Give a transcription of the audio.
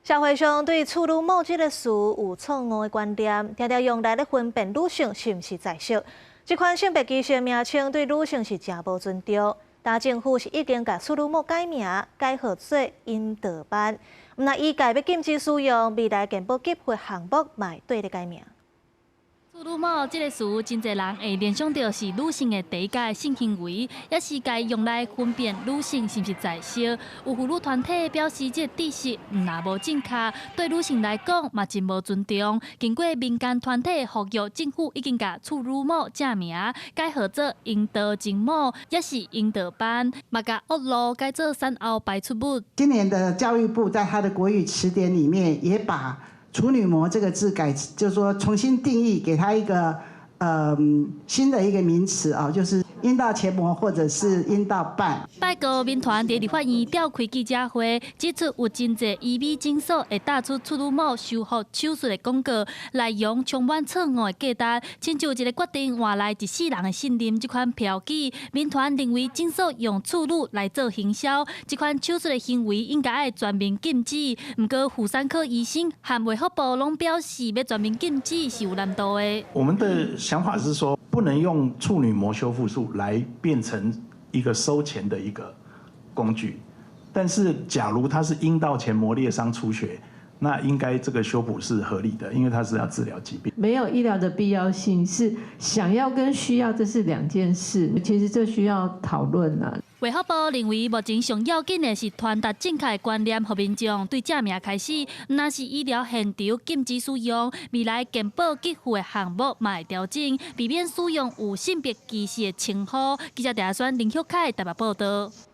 社会上对处女膜这个词有错误的观点，常常用来咧分辨女性是毋是在色。这款性别歧视的名称对女性是真无尊重。但政府是已经把处女膜改名，改号做阴道斑。那医界要禁止使用，未来健保局会项目嘛对咧改名。 处女膜这个词，真侪人会联想到是女性的第一界性行为，也是该用来分辨女性是不是在色。有妇女团体表示，这个知识若无正确，对女性来讲嘛真无尊重。经过民间团体呼吁，政府已经把处女膜正名改号做阴道颈膜，也是阴道斑，嘛把恶露改做产后排出物。今年的教育部在它的国语词典里面也把 处女膜这个字改，就是说重新定义，给它一个新的一个名词啊，就是阴道前膜或者是阴道瓣。拜国民团在立法院召开记者会，指出有真侪医美诊所会打出处女膜修复手术的广告，内容充满错误的价值，亲像一个决定换来一世人的信任这款标记。民团认为诊所用处女来做行销，这款手术的行为应该要全面禁止。不过妇产科医生和卫福部拢表示，要全面禁止是有难度的。我们的想法是说，不能用处女膜修复术来变成一个收钱的一个工具。但是，假如它是阴道前膜裂伤出血，那应该这个修补是合理的，因为它是要治疗疾病。没有医疗的必要性，是想要跟需要这是两件事。其实这需要讨论啊。 卫福部认为，目前上要紧的是传达正确的观念，予民众对正名开始，若是医疗现场禁止使用，未来健保给付的项目嘛会调整，避免使用有性别歧视的称呼。记者陈选林秀凯台北报道。